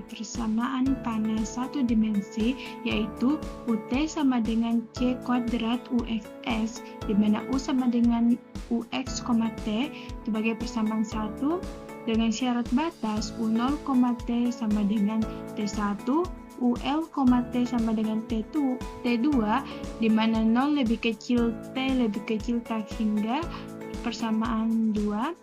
persamaan panas satu dimensi, yaitu UT sama dengan C kuadrat UXS, di mana U sama dengan UX, T sebagai persamaan 1, dengan syarat batas U0, T sama dengan T1, UL, T sama dengan T2, di mana 0 lebih kecil T lebih kecil tak hingga persamaan 2,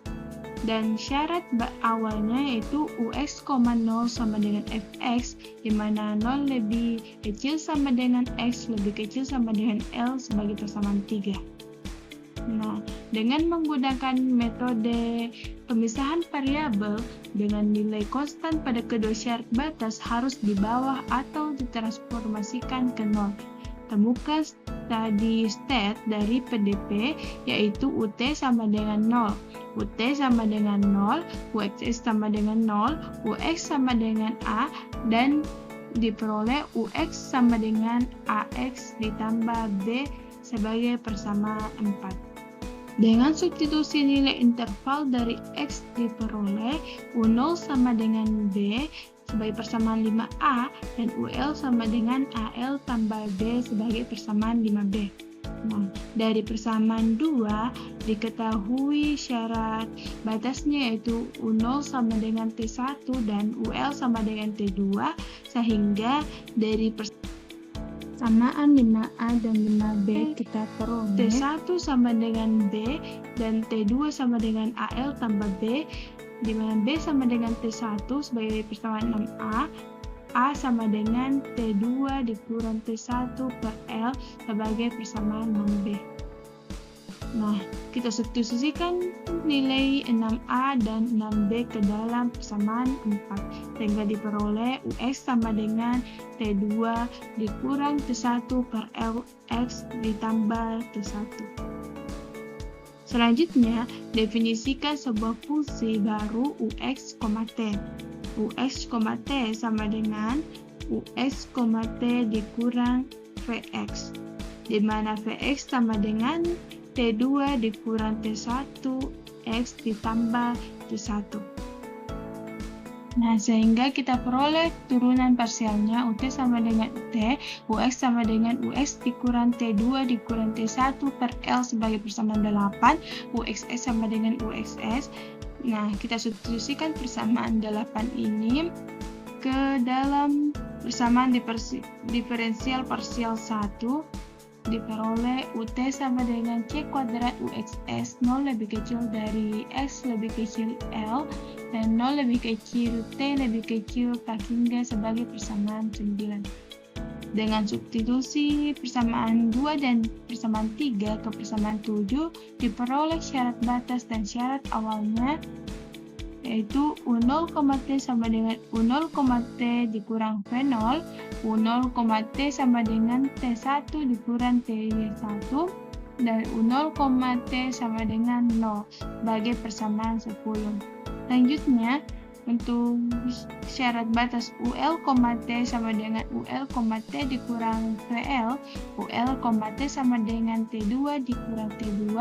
dan syarat awalnya yaitu UX, 0 sama dengan Fx, di mana 0 lebih kecil sama dengan X lebih kecil sama dengan L sebagai persamaan 3. Nah, dengan menggunakan metode pemisahan variabel dengan nilai konstan pada kedua syarat batas harus di bawah atau ditransformasikan ke 0. Temukan steady state dari PDP, yaitu UT sama dengan 0, UT sama dengan 0, UXS sama dengan 0, UX sama dengan A, dan diperoleh UX sama dengan AX ditambah B sebagai persamaan 4. Dengan substitusi nilai interval dari X diperoleh U0 sama dengan B sebagai persamaan 5A dan UL sama dengan AL tambah B sebagai persamaan 5B. Nah, dari persamaan 2 diketahui syarat batasnya yaitu U0 sama dengan T1 dan UL sama dengan T2, sehingga dari persamaan 5A dan 5B kita peroleh T1 sama dengan B dan T2 sama dengan AL tambah B, di mana B sama dengan T1 sebagai persamaan 6A, A sama dengan T2 dikurang T1 per L sebagai persamaan 6B. Nah, kita substitusikan nilai 6A dan 6B ke dalam persamaan 4, sehingga diperoleh UX sama dengan T2 dikurang T1 per LX ditambah T1. Selanjutnya, definisikan sebuah fungsi baru UX, T. UX, T sama dengan UX, T dikurang Vx, di mana Vx sama dengan T2 dikurang T1 X ditambah T1. Nah, sehingga kita peroleh turunan parsialnya UT sama dengan UT, UX sama dengan UX dikurang T2 dikurang T1 per L sebagai persamaan 8, UXS sama dengan UXS. Nah, kita substitusikan persamaan 8 ini ke dalam persamaan diferensial parsial 1, diperoleh UT sama dengan C kuadrat UXS 0 lebih kecil dari X lebih kecil L dan 0 lebih kecil T lebih kecil tak hingga sebagai persamaan 9. Dengan substitusi persamaan 2 dan persamaan 3 ke persamaan 7 diperoleh syarat batas dan syarat awalnya, yaitu U0, T sama dengan U0, T dikurang V0, U0, T sama dengan T1 dikurang T1, dan U0, T sama dengan 0 sebagai persamaan 10. Selanjutnya, untuk syarat batas UL, T sama dengan UL, T dikurang VL, UL, T sama dengan T2 dikurang T2,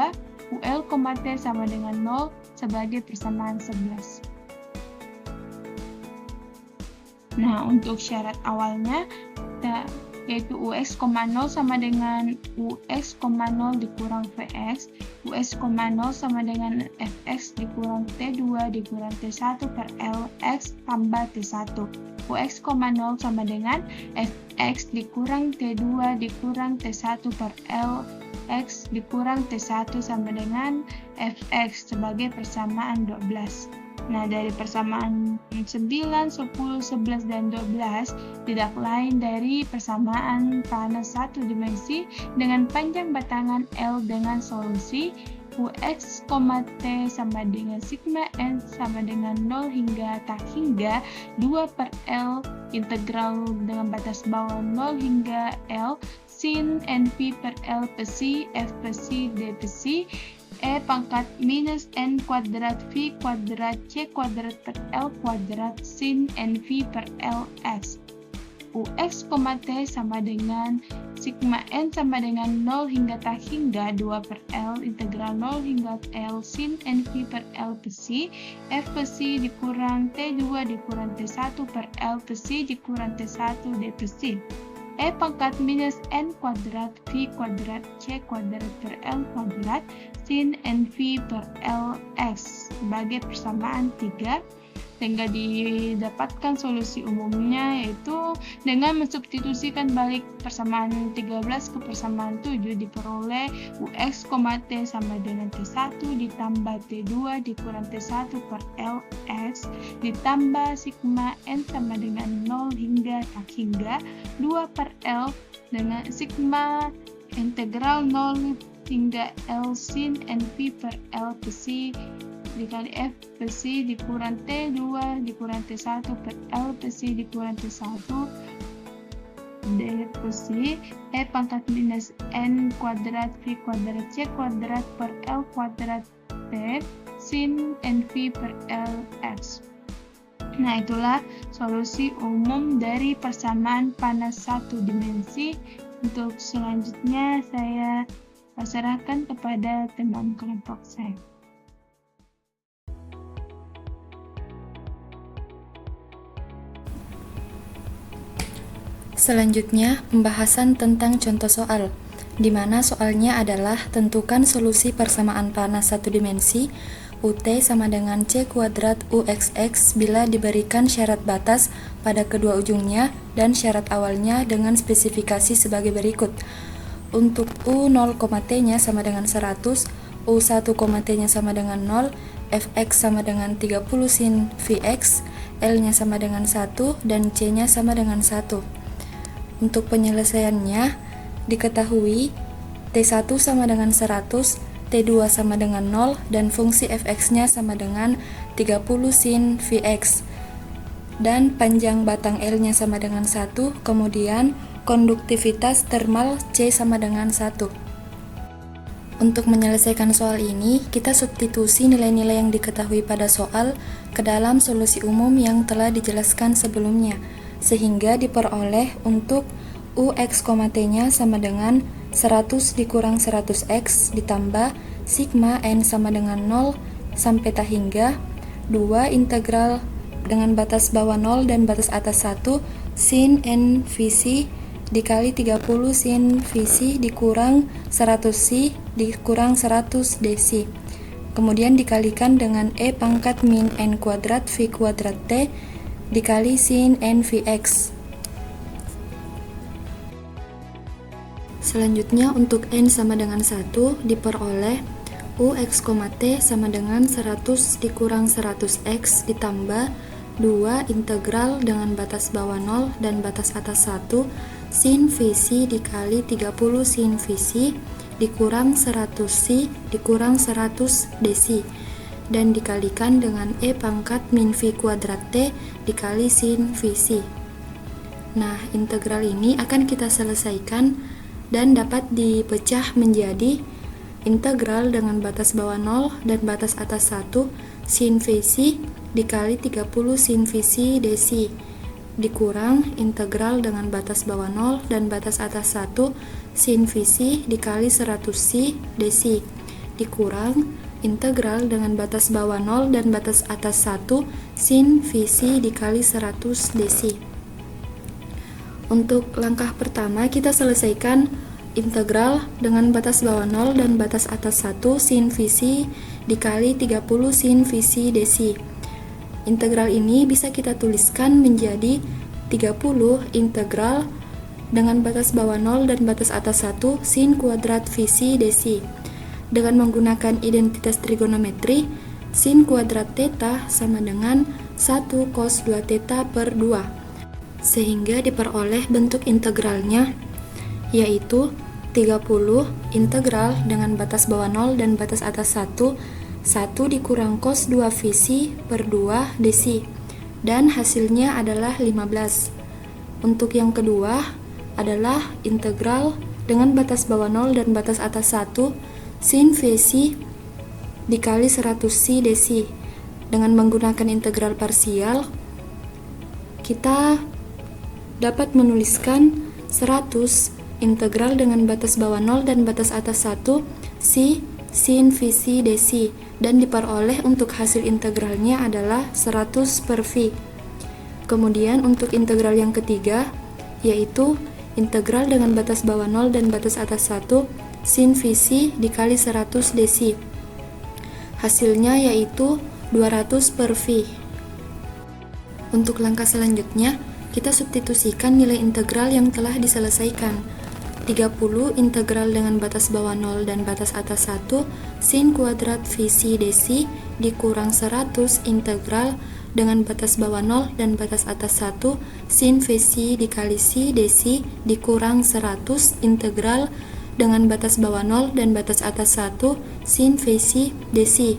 UL, T sama dengan 0 sebagai persamaan 11. Nah, untuk syarat awalnya yaitu UX, 0 sama dengan UX, 0 dikurang Vx, UX, 0 sama dengan Fx dikurang T2 dikurang T1 per Lx tambah T1, UX, 0 sama dengan Fx dikurang T2 dikurang T1 per Lx dikurang T1 sama dengan Fx sebagai persamaan 12. Nah, dari persamaan 9, 10, 11, dan 12 tidak lain dari persamaan panas satu dimensi dengan panjang batangan L dengan solusi UX, T sama dengan sigma N sama dengan 0 hingga tak hingga 2 per L integral dengan batas bawah 0 hingga L sin NV per L psi F psi D psi E pangkat minus N kuadrat V kuadrat C kuadrat per L kuadrat sin NV per LX. Ux, T sama dengan sigma N sama dengan 0 hingga tak hingga 2 per L integral 0 hingga L sin NV per L besi F besi dikurang T2 dikurang T1 per L besi dikurang T1 D besi E pangkat minus N kuadrat V kuadrat C kuadrat per L kuadrat sin NV per LX sebagai persamaan 3 sehingga didapatkan solusi umumnya yaitu dengan mensubstitusikan balik persamaan 13 ke persamaan 7 diperoleh Ux, T sama dengan T1 ditambah T2 dikurang T1 per LX ditambah sigma N sama dengan 0 hingga tak hingga 2 per L dengan sigma integral 0 hingga L sin NV per L besi dikali F besi dikurang T2 dikurang T1 per L besi dikurang T1 D besi E pangkat minus N kuadrat V kuadrat C kuadrat per L kuadrat T sin NV per LX. Nah, itulah solusi umum dari persamaan panas satu dimensi. Untuk selanjutnya saya serahkan kepada teman kelompok saya. Selanjutnya, pembahasan tentang contoh soal, di mana soalnya adalah tentukan solusi persamaan panas satu dimensi UT sama dengan C kuadrat UXX bila diberikan syarat batas pada kedua ujungnya dan syarat awalnya dengan spesifikasi sebagai berikut. Untuk U0,T-nya sama dengan 100, U1,T-nya sama dengan 0, Fx sama dengan 30 sin Vx, L-nya sama dengan 1, dan C-nya sama dengan 1. Untuk penyelesaiannya, diketahui T1 sama dengan 100, T2 sama dengan 0, dan fungsi Fx-nya sama dengan 30 sin Vx. Dan panjang batang L-nya sama dengan 1, kemudian konduktivitas termal C sama dengan 1. Untuk menyelesaikan soal ini, kita substitusi nilai-nilai yang diketahui pada soal ke dalam solusi umum yang telah dijelaskan sebelumnya, sehingga diperoleh untuk Ux, T-nya sama dengan 100 dikurang 100x ditambah sigma N sama dengan 0 sampai tak hingga 2 integral dengan batas bawah 0 dan batas atas 1 sin N Vc dikali 30 sin Vc dikurang 100c dikurang 100 dc. Kemudian dikalikan dengan E pangkat min N kuadrat V kuadrat T dikali sin N Vx. Selanjutnya untuk N sama dengan 1 diperoleh Ux, T sama dengan 100 dikurang 100x ditambah 2 integral dengan batas bawah 0 dan batas atas 1 sin Vc dikali 30 sin Vc dikurang 100c dikurang 100 dc dan dikalikan dengan E pangkat min V kuadrat T dikali sin Vc. Nah, integral ini akan kita selesaikan dan dapat dipecah menjadi integral dengan batas bawah 0 dan batas atas 1 sin Vc dikali 30 sin Vc dc dikurang integral dengan batas bawah 0 dan batas atas 1 sin Vc dikali 100c dc dikurang integral dengan batas bawah 0 dan batas atas 1 sin Vc dikali 100 dc. Untuk langkah pertama kita selesaikan integral dengan batas bawah 0 dan batas atas 1 sin Vc dikali 30 sin Vc dc. Integral ini bisa kita tuliskan menjadi 30 integral dengan batas bawah 0 dan batas atas 1 sin kuadrat Vc dc. Dengan menggunakan identitas trigonometri, sin kuadrat theta sama dengan 1 cos 2 theta per 2. Sehingga diperoleh bentuk integralnya yaitu 30 integral dengan batas bawah 0 dan batas atas 1 dikurang cos 2 Vc per 2 dc dan hasilnya adalah 15. Untuk yang kedua adalah integral dengan batas bawah 0 dan batas atas 1 sin Vc dikali 100c dc. Dengan menggunakan integral parsial kita dapat menuliskan 100 integral dengan batas bawah 0 dan batas atas 1 sin V C dc, dan diperoleh untuk hasil integralnya adalah 100 per V. Kemudian untuk integral yang ketiga, yaitu integral dengan batas bawah 0 dan batas atas 1 sin V C dikali 100 dc. Hasilnya yaitu 200 per V. Untuk langkah selanjutnya, kita substitusikan nilai integral yang telah diselesaikan. 30 integral dengan batas bawah 0 dan batas atas 1 sin kuadrat V C dc dikurang 100 integral dengan batas bawah 0 dan batas atas 1 sin V C dikali C dc dikurang 100 integral dengan batas bawah 0 dan batas atas 1 sin V C dc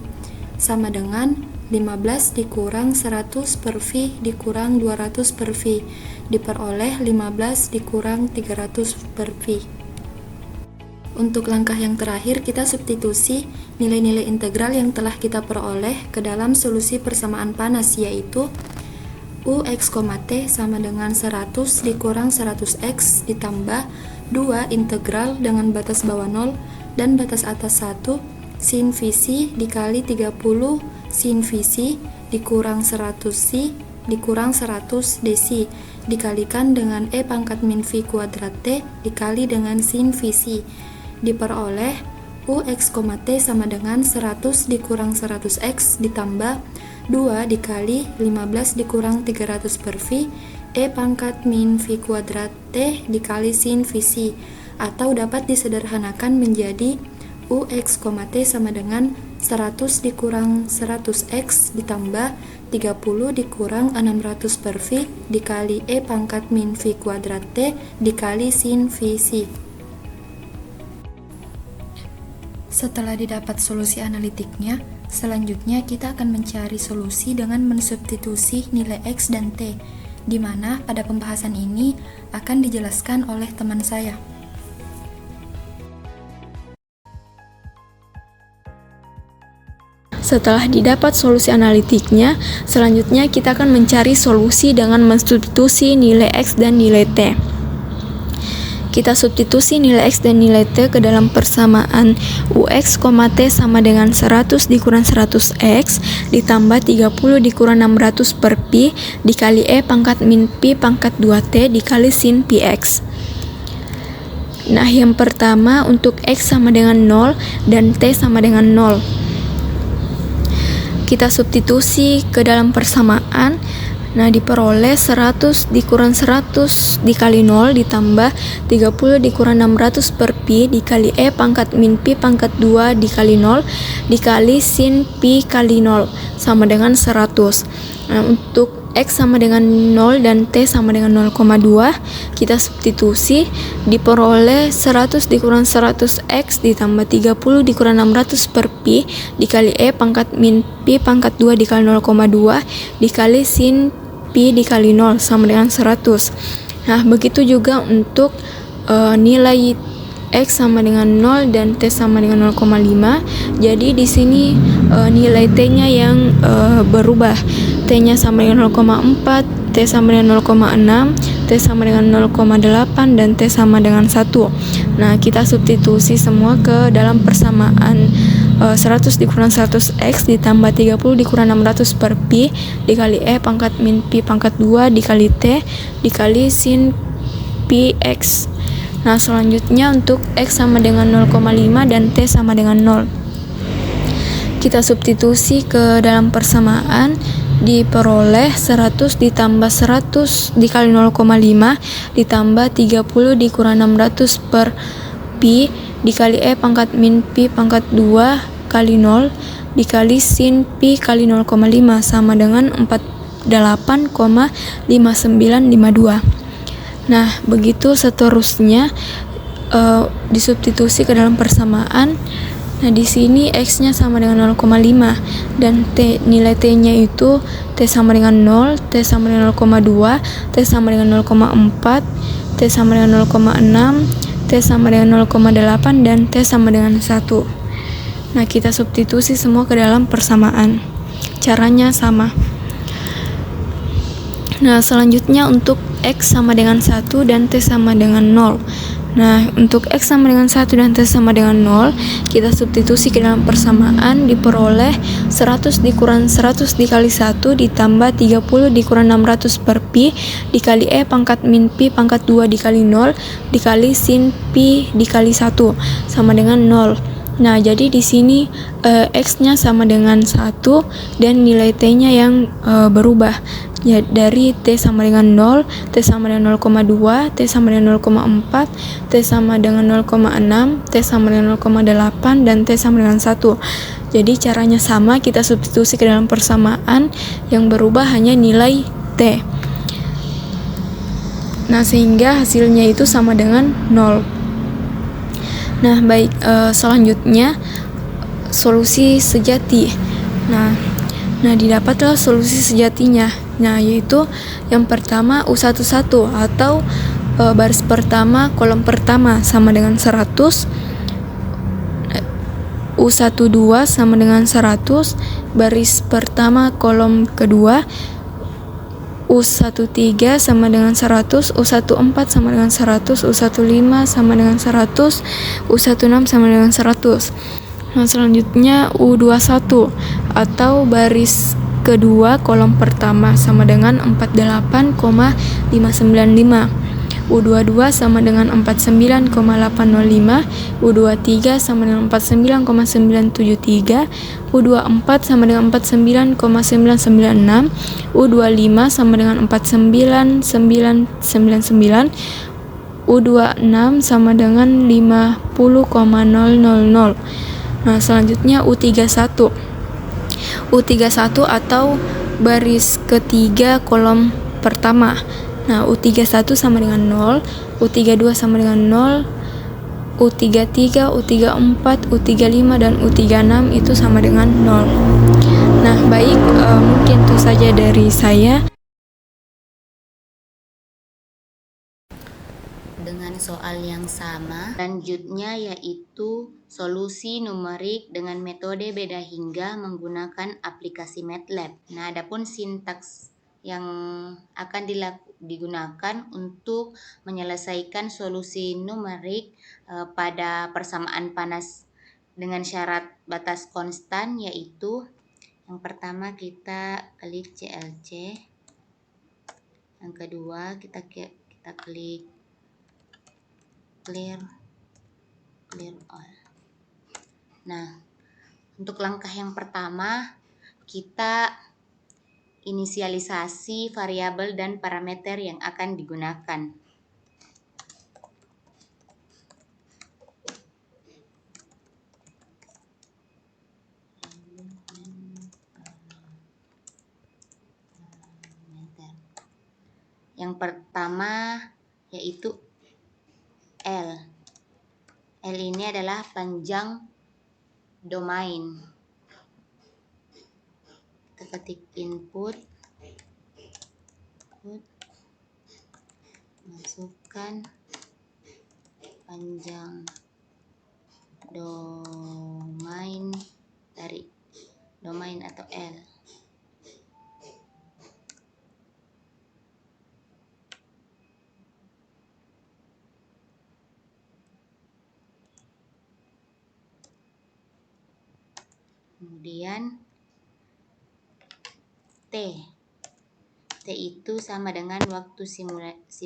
sama dengan 15 dikurang 100 per V dikurang 200 per V diperoleh 15 dikurang 300 per V. Untuk langkah yang terakhir, kita substitusi nilai-nilai integral yang telah kita peroleh ke dalam solusi persamaan panas, yaitu Ux, T sama dengan 100 dikurang 100x ditambah 2 integral dengan batas bawah 0 dan batas atas 1 sin V C dikali 30 sin V C dikurang 100C dikurang 100 dc dikalikan dengan E pangkat min V kuadrat T dikali dengan sin V C diperoleh Ux, T sama dengan 100 dikurang 100x ditambah 2 dikali 15 dikurang 300 per V E pangkat min V kuadrat T dikali sin V C, atau dapat disederhanakan menjadi Ux, T sama dengan 100 dikurang 100x ditambah 30 dikurang 600 per V dikali E pangkat min V kuadrat T dikali sin V C. Setelah didapat solusi analitiknya, selanjutnya kita akan mencari solusi dengan mensubstitusi nilai X dan T, di mana pada pembahasan ini akan dijelaskan oleh teman saya. Setelah didapat solusi analitiknya, selanjutnya kita akan mencari solusi dengan mensubstitusi nilai X dan nilai T. Kita substitusi nilai X dan nilai T ke dalam persamaan Ux, T sama dengan 100 dikurang 100x ditambah 30 dikurang 600 per Pi dikali E pangkat min Pi pangkat 2T dikali sin Px. Nah, yang pertama untuk X sama dengan 0 dan T sama dengan 0. Kita substitusi ke dalam persamaan. Nah, diperoleh 100 dikurang 100 dikali 0 ditambah 30 dikurang 600 per Pi dikali E pangkat min Pi pangkat 2 dikali 0 dikali sin Pi kali 0 sama dengan 100. Nah, untuk X sama dengan 0 dan T sama dengan 0,2, kita substitusi, diperoleh 100 dikurang 100x ditambah 30 dikurang 600 per Pi dikali E pangkat min Pi pangkat 2 dikali 0,2 dikali sin Pi dikali 0 sama dengan 100. Nah, begitu juga untuk nilai X sama dengan 0 dan T sama dengan 0,5. Jadi di sini nilai T-nya yang berubah. T-nya sama dengan 0,4, T sama dengan 0,6, T sama dengan 0,8 dan T sama dengan 1. Nah, kita substitusi semua ke dalam persamaan 100 dikurang 100x ditambah 30 dikurang 600 per Pi dikali E pangkat min Pi pangkat 2 dikali T dikali sin Px. Nah, selanjutnya untuk X sama dengan 0,5 dan T sama dengan 0. Kita substitusi ke dalam persamaan, diperoleh 100 ditambah 100 dikali 0,5 ditambah 30 dikurang 600 per Pi dikali E pangkat min Pi pangkat 2 kali 0 dikali sin Pi kali 0,5 sama dengan 48,5952. Nah, begitu seterusnya disubstitusi ke dalam persamaan. Nah, di sini X-nya sama dengan 0,5 dan nilai T-nya itu T sama dengan 0, T sama dengan 0,2, T sama dengan 0,4, T sama dengan 0,6, T sama dengan 0,8 dan T sama dengan 1. Nah, kita substitusi semua ke dalam persamaan. Caranya sama. Nah, selanjutnya untuk X sama dengan 1 dan T sama dengan 0. Nah, untuk X sama dengan 1 dan T sama dengan 0, kita substitusi ke dalam persamaan, diperoleh 100 dikurang 100 dikali 1 ditambah 30 dikurang 600 per Pi dikali E pangkat min Pi pangkat 2 dikali 0 dikali sin Pi dikali 1 sama dengan 0. Nah, jadi di sini X-nya sama dengan 1 dan nilai T-nya yang berubah. Ya, dari T sama dengan 0, T sama dengan 0,2, T sama dengan 0,4, T sama dengan 0,6, T sama dengan 0,8, dan T sama dengan 1. Jadi caranya sama, kita substitusi ke dalam persamaan, yang berubah hanya nilai T. Nah, sehingga hasilnya itu sama dengan 0. Nah, baik, selanjutnya solusi sejati. Nah, didapatlah solusi sejatinya. Nah, yaitu yang pertama U11 atau baris pertama kolom pertama sama dengan 100, U12 sama dengan 100, baris pertama kolom kedua, U13 sama dengan 100, U14 sama dengan 100, U15 sama dengan 100, U16 sama dengan 100. Nah, selanjutnya U21 atau baris kedua kolom pertama sama dengan 48,595, U22 sama dengan 49,805, U23 sama dengan 49,973, U24 sama dengan 49,996, U25 sama dengan 49999, U26 sama dengan 50,000. Nah, selanjutnya U31. U31 atau baris ketiga kolom pertama. Nah, U31 sama dengan 0, U32 sama dengan 0, U33, U34, U35, dan U36 itu sama dengan 0. Nah, baik, mungkin itu saja dari saya. Dengan soal yang sama, selanjutnya yaitu solusi numerik dengan metode beda hingga menggunakan aplikasi MATLAB. Nah, adapun sintaks yang akan digunakan untuk menyelesaikan solusi numerik pada persamaan panas dengan syarat batas konstan, yaitu yang pertama kita klik CLC, yang kedua kita klik clear all. Nah, untuk langkah yang pertama kita inisialisasi variabel dan parameter yang akan digunakan. Yang pertama yaitu L. L ini adalah panjang domain. Kita ketik input, masukkan panjang domain dari domain atau L. Kemudian T itu sama dengan waktu simulasi.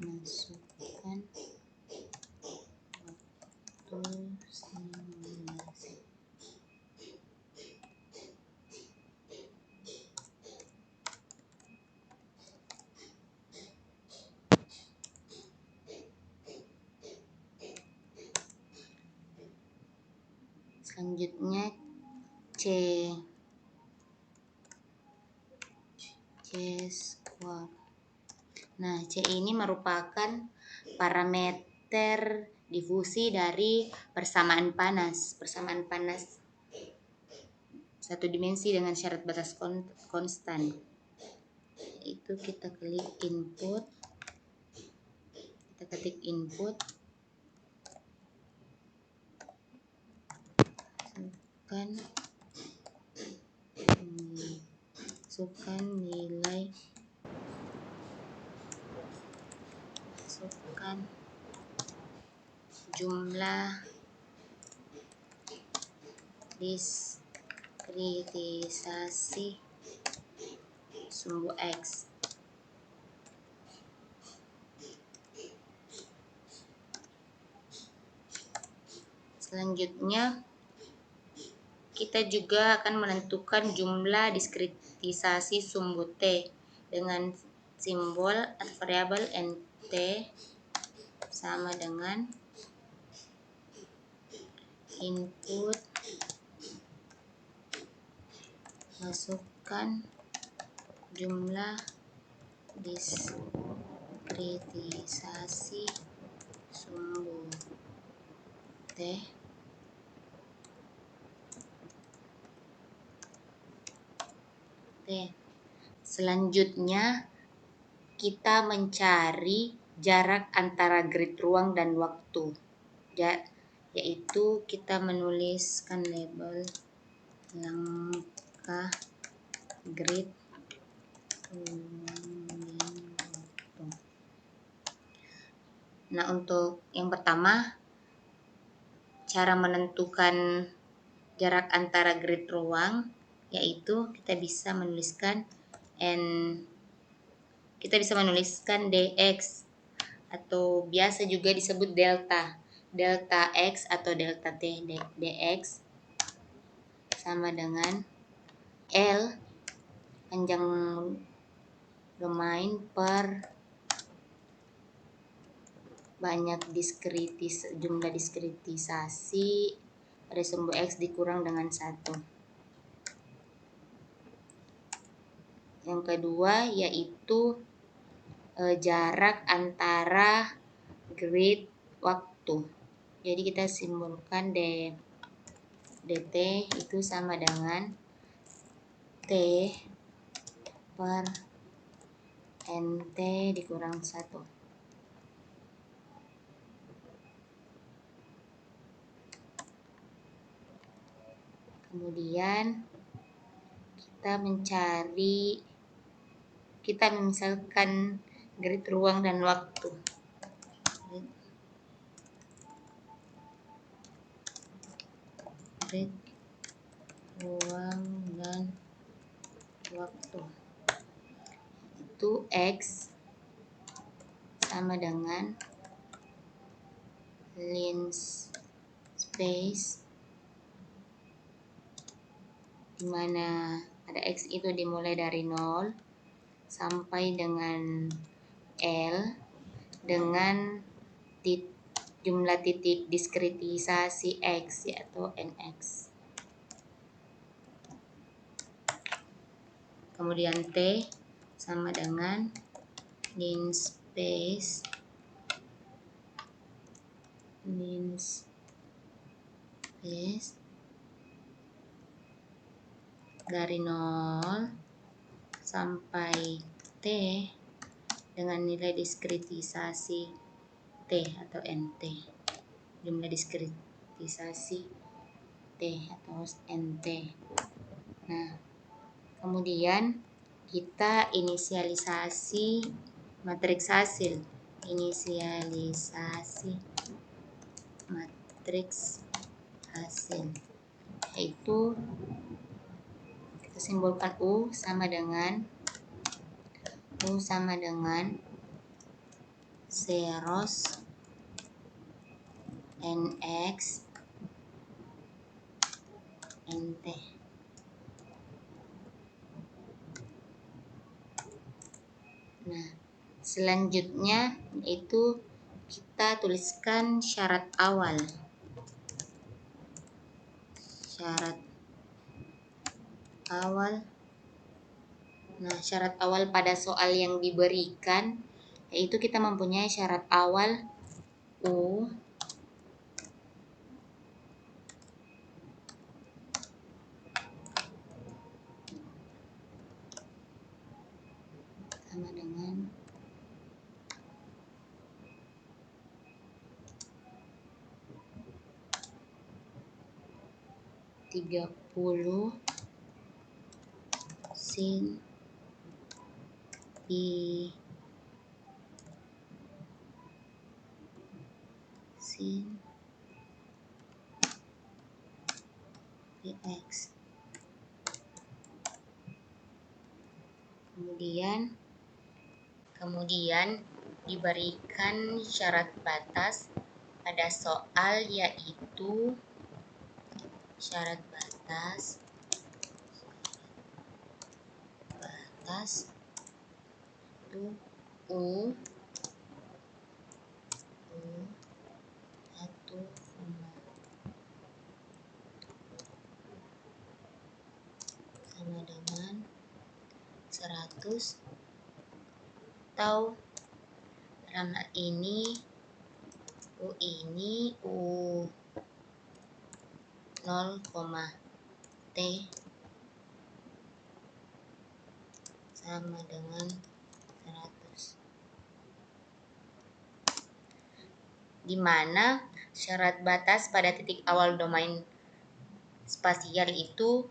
Masukkan waktu simulasi. Selanjutnya C square. Nah, C ini merupakan parameter difusi dari persamaan panas satu dimensi dengan syarat batas konstan. Itu kita klik input, kita ketik input, masukkan nilai, masukkan jumlah diskritisasi sumbu X. Selanjutnya kita juga akan menentukan jumlah diskritisasi sumbu T dengan simbol atau variabel nt sama dengan input masukkan jumlah diskritisasi sumbu T Selanjutnya kita mencari jarak antara grid ruang dan waktu, yaitu kita menuliskan label langkah grid ruang dan waktu. Nah, untuk yang pertama, cara menentukan jarak antara grid ruang, yaitu kita bisa menuliskan dx atau biasa juga disebut delta x atau delta t. Dx sama dengan L panjang domain per banyak jumlah diskritisasi pada sumbu X dikurang dengan 1. Yang kedua yaitu jarak antara grid waktu. Jadi kita simbolkan dt itu sama dengan t per nt dikurang 1. Kemudian kita misalkan grid ruang dan waktu. Grid ruang dan waktu itu X sama dengan line space dimana pada X itu dimulai dari 0 sampai dengan L dengan jumlah titik diskritisasi X yaitu NX. Kemudian T sama dengan line space dari 0 sampai T dengan nilai diskritisasi T atau NT. Jumlah diskritisasi T atau NT. Nah, kemudian kita inisialisasi matriks hasil. Yaitu kita simbolkan U sama dengan zeros NX NT. Nah, selanjutnya itu kita tuliskan syarat awal. Nah, syarat awal pada soal yang diberikan yaitu kita mempunyai syarat awal U sama dengan 30 sin pi sin px. Kemudian diberikan syarat batas pada soal, yaitu syarat batas itu U 1, sama dengan 100, atau dalam hal ini U ini U 0, T sama dengan 100, di mana syarat batas pada titik awal domain spasial itu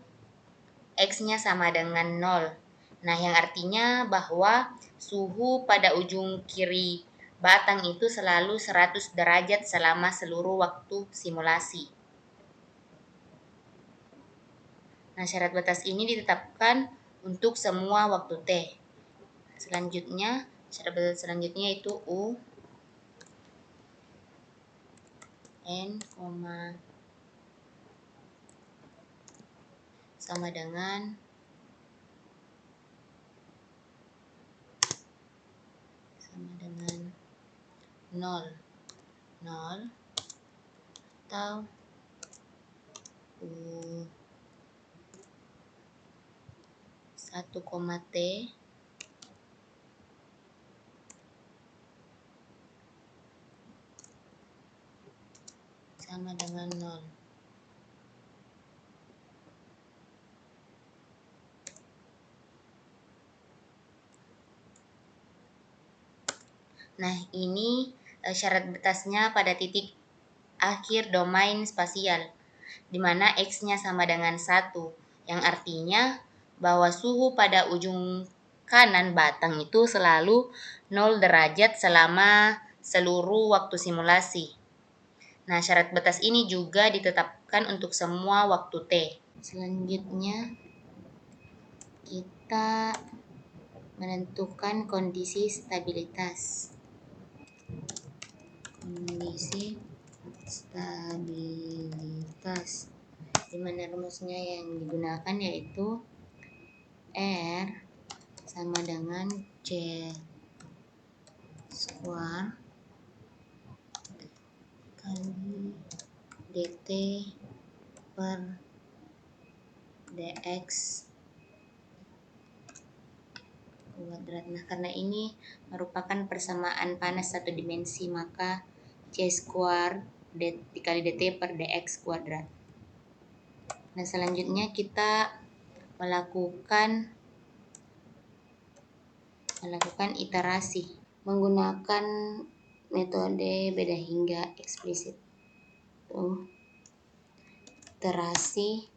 X-nya sama dengan 0. Nah, yang artinya bahwa suhu pada ujung kiri batang itu selalu 100 derajat selama seluruh waktu simulasi. Nah, syarat batas ini ditetapkan untuk semua waktu T. Selanjutnya, syarat batas selanjutnya itu U N, sama dengan 0 atau U 1, T sama dengan 0. Nah, ini syarat batasnya pada titik akhir domain spasial, di mana X-nya sama dengan 1, yang artinya bahwa suhu pada ujung kanan batang itu selalu 0 derajat selama seluruh waktu simulasi. Nah, syarat batas ini juga ditetapkan untuk semua waktu T. Selanjutnya, kita menentukan kondisi stabilitas. Di mana rumusnya yang digunakan yaitu R sama dengan C square kali dt per dx kuadrat. Nah, karena ini merupakan persamaan panas satu dimensi, maka C square dikali dt per dx kuadrat. Nah, selanjutnya kita melakukan iterasi menggunakan metode beda hingga eksplisit. Iterasi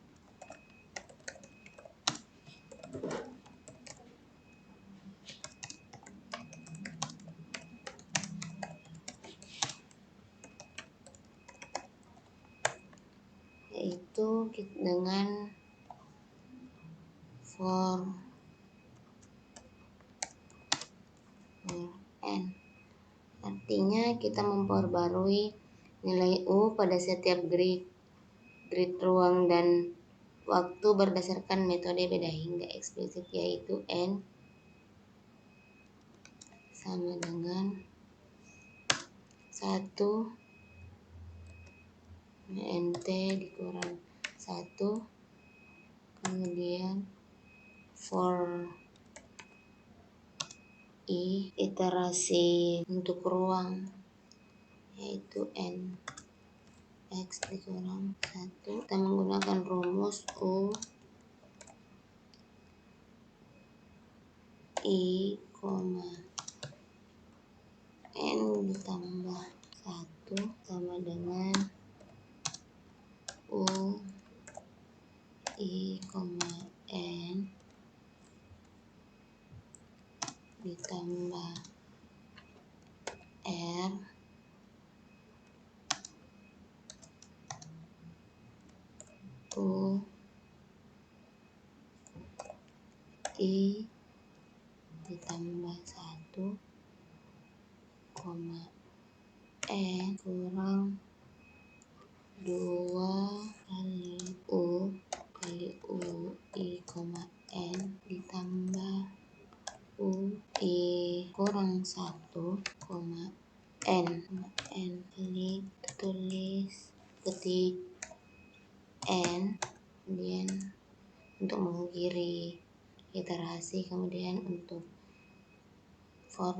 yaitu dengan for n, artinya kita memperbarui nilai U pada setiap grid ruang dan waktu berdasarkan metode beda hingga eksplisit, yaitu N sama dengan 1 NT dikurang 1, kemudian for I iterasi untuk ruang yaitu N X dikurang 1. Kita menggunakan rumus U I, N ditambah 1 sama dengan U I ditambah 1, N kurang 2 kali U I, N ditambah U I kurang 1, N klik ketik N, kemudian untuk mengakhiri iterasi, kemudian untuk for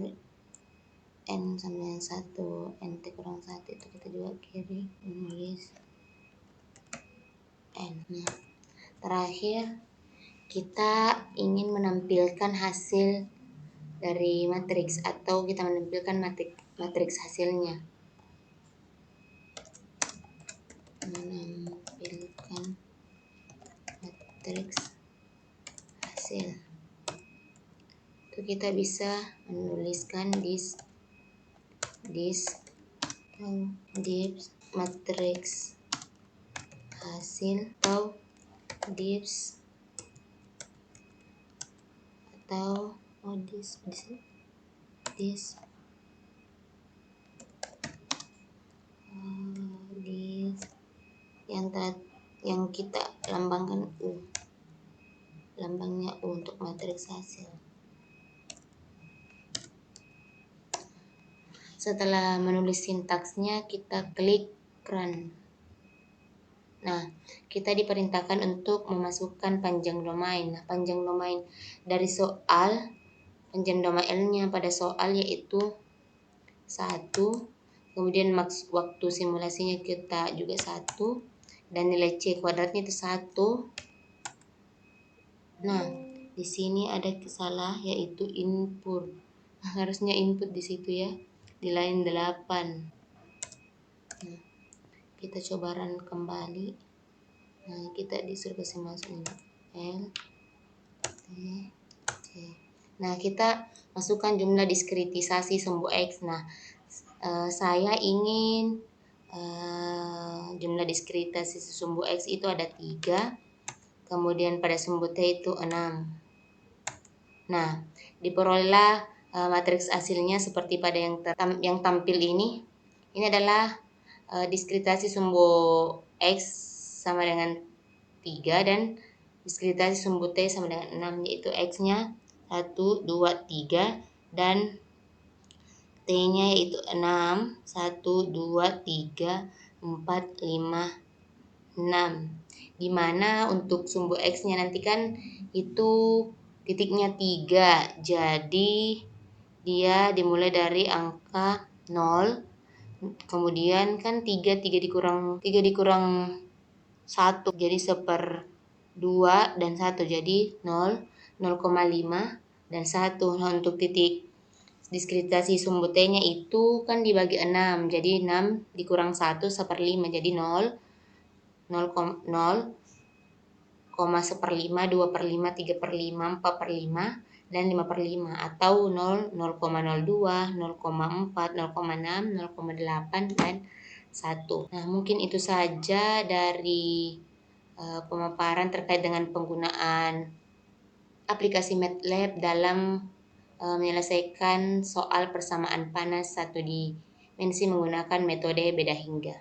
N sama dengan 1, N kurang 1 itu kita juga kiri menulis N. Nah, terakhir kita ingin menampilkan hasil dari matriks atau kita menampilkan matriks hasilnya. Menampilkan matriks hasil. Itu kita bisa menuliskan div matriks hasil atau div yang kita lambangkan U, lambangnya U untuk matriks hasil. Setelah menulis sintaksnya, kita klik Run. Nah, kita diperintahkan untuk memasukkan panjang domain. Nah, panjang domain dari soal, panjang domainnya pada soal yaitu 1, kemudian waktu simulasinya kita juga 1, dan nilai C kuadratnya itu 1. Nah, di sini ada salah yaitu input. Harusnya input di situ ya, di line 8. Nah, kita coba run kembali. Nah, kita disuruh kasih masuk L, T, C. Nah, kita masukkan jumlah diskritisasi sumbu X. Nah, saya ingin jumlah diskritisasi sumbu X itu ada 3, kemudian pada sumbu T itu 6. Nah, diperolehlah matriks hasilnya seperti pada yang tampil ini. Ini adalah diskritisasi sumbu X sama dengan 3 dan diskritisasi sumbu T sama dengan 6, yaitu X-nya 1, 2, 3 dan T-nya yaitu 6, 1, 2, 3, 4, 5, 6. Dimana untuk sumbu X-nya nanti kan itu titiknya 3, jadi dia dimulai dari angka 0, kemudian kan 3 dikurang 1, jadi 1/2 dan 1, jadi 0, 0,5 dan 1. Nah, untuk titik diskritisasi sumbu T-nya itu kan dibagi 6, jadi 6 dikurang 1, 1/5, jadi 0, 0,1/5, 2/5, 3/5, 4/5, dan 5/5, atau 0, 0,02, 0,4, 0,6, 0,8, dan 1. Nah, mungkin itu saja dari pemaparan terkait dengan penggunaan aplikasi MATLAB dalam menyelesaikan soal persamaan panas satu dimensi menggunakan metode beda hingga.